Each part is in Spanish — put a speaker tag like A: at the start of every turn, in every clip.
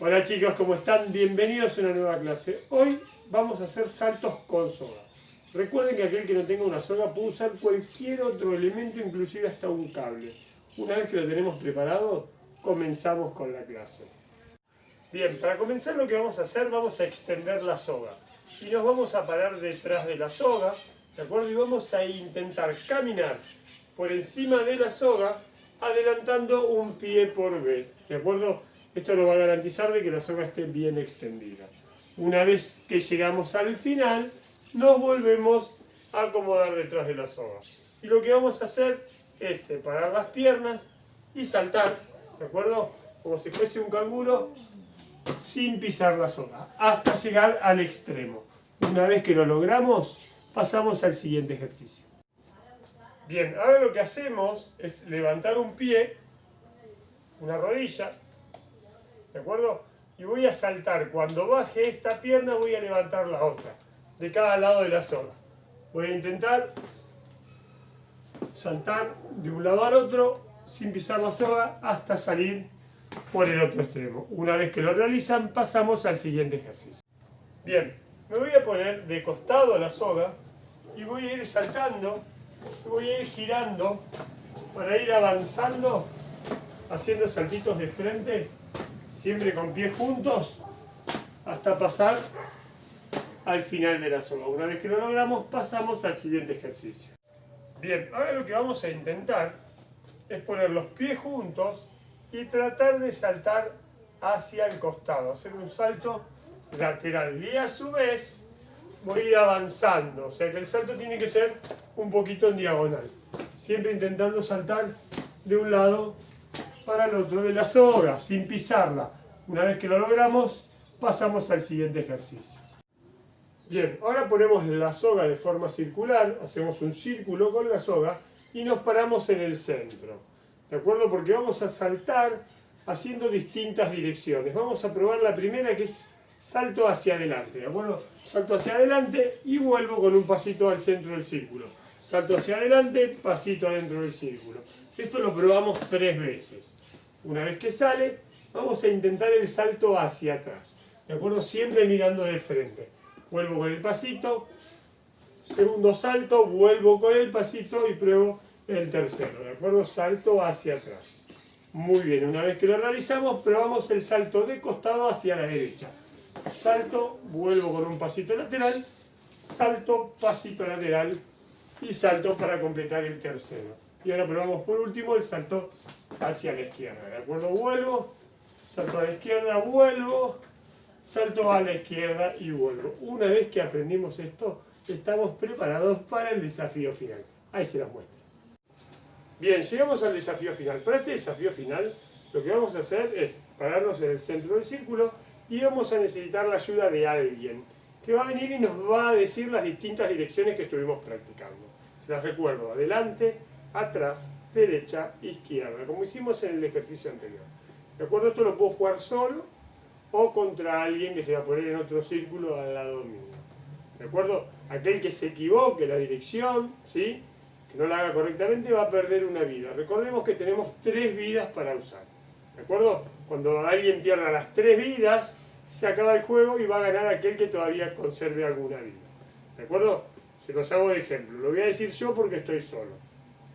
A: Hola chicos, ¿cómo están? Bienvenidos a una nueva clase. Hoy vamos a hacer saltos con soga. Recuerden que aquel que no tenga una soga puede usar cualquier otro elemento, inclusive hasta un cable. Una vez que lo tenemos preparado, comenzamos con la clase. Bien, para comenzar lo que vamos a hacer, vamos a extender la soga. Y nos vamos a parar detrás de la soga, ¿de acuerdo? Y vamos a intentar caminar por encima de la soga, adelantando un pie por vez, ¿de acuerdo? Esto nos va a garantizar de que la soga esté bien extendida. Una vez que llegamos al final, nos volvemos a acomodar detrás de la soga. Y lo que vamos a hacer es separar las piernas y saltar, ¿de acuerdo? Como si fuese un canguro, sin pisar la soga, hasta llegar al extremo. Una vez que lo logramos, pasamos al siguiente ejercicio. Bien, ahora lo que hacemos es levantar un pie, una rodilla, ¿de acuerdo? Y voy a saltar. Cuando baje esta pierna voy a levantar la otra, de cada lado de la soga. Voy a intentar saltar de un lado al otro, sin pisar la soga, hasta salir por el otro extremo. Una vez que lo realizan, pasamos al siguiente ejercicio. Bien, me voy a poner de costado a la soga y voy a ir saltando, voy a ir girando para ir avanzando, haciendo saltitos de frente, siempre con pies juntos, hasta pasar al final de la soga. Una vez que lo logramos, pasamos al siguiente ejercicio. Bien, ahora lo que vamos a intentar es poner los pies juntos y tratar de saltar hacia el costado, hacer un salto lateral. Y a su vez voy a ir avanzando, o sea que el salto tiene que ser un poquito en diagonal. Siempre intentando saltar de un lado para el otro de la soga, sin pisarla. Una vez que lo logramos, pasamos al siguiente ejercicio. Bien, ahora ponemos la soga de forma circular, hacemos un círculo con la soga y nos paramos en el centro. ¿De acuerdo? Porque vamos a saltar haciendo distintas direcciones. Vamos a probar la primera, que es salto hacia adelante. ¿De acuerdo? Salto hacia adelante y vuelvo con un pasito al centro del círculo. Salto hacia adelante, pasito adentro del círculo. Esto lo probamos 3 veces. Una vez que sale, vamos a intentar el salto hacia atrás. ¿De acuerdo? Siempre mirando de frente. Vuelvo con el pasito, segundo salto, vuelvo con el pasito y pruebo el tercero. ¿De acuerdo? Salto hacia atrás. Muy bien, una vez que lo realizamos, probamos el salto de costado hacia la derecha. Salto, vuelvo con un pasito lateral, salto, pasito lateral y salto para completar el tercero. Y ahora probamos por último el salto hacia la izquierda. ¿De acuerdo? Vuelvo, salto a la izquierda, vuelvo, salto a la izquierda y vuelvo. Una vez que aprendimos esto, estamos preparados para el desafío final. Ahí se las muestro. Bien, llegamos al desafío final. Para este desafío final, lo que vamos a hacer es pararnos en el centro del círculo y vamos a necesitar la ayuda de alguien que va a venir y nos va a decir las distintas direcciones que estuvimos practicando. Se las recuerdo: adelante, atrás, derecha, izquierda, como hicimos en el ejercicio anterior. ¿De acuerdo? Esto lo puedo jugar solo o contra alguien que se va a poner en otro círculo al lado mío. ¿De acuerdo? Aquel que se equivoque la dirección, ¿sí?, que no la haga correctamente, va a perder una vida. Recordemos que tenemos 3 vidas para usar. ¿De acuerdo? Cuando alguien pierda las 3 vidas, se acaba el juego y va a ganar aquel que todavía conserve alguna vida. ¿De acuerdo? Se los hago de ejemplo. Lo voy a decir yo porque estoy solo.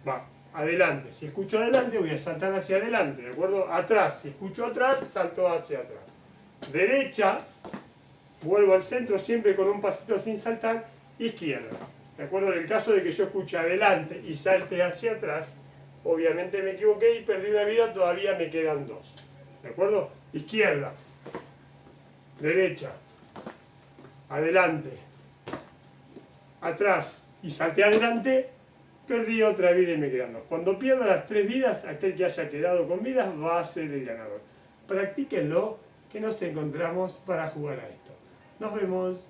A: Va, adelante. Si escucho adelante, voy a saltar hacia adelante. ¿De acuerdo? Atrás. Si escucho atrás, salto hacia atrás. Derecha, vuelvo al centro siempre con un pasito sin saltar. Izquierda. ¿De acuerdo? En el caso de que yo escuche adelante y salte hacia atrás, obviamente me equivoqué y perdí una vida, todavía me quedan 2. ¿De acuerdo? Izquierda, derecha, adelante, atrás y salté adelante, perdí otra vida y me quedan 2. Cuando pierda las 3 vidas, aquel que haya quedado con vidas va a ser el ganador. Practíquenlo, que nos encontramos para jugar a esto. Nos vemos.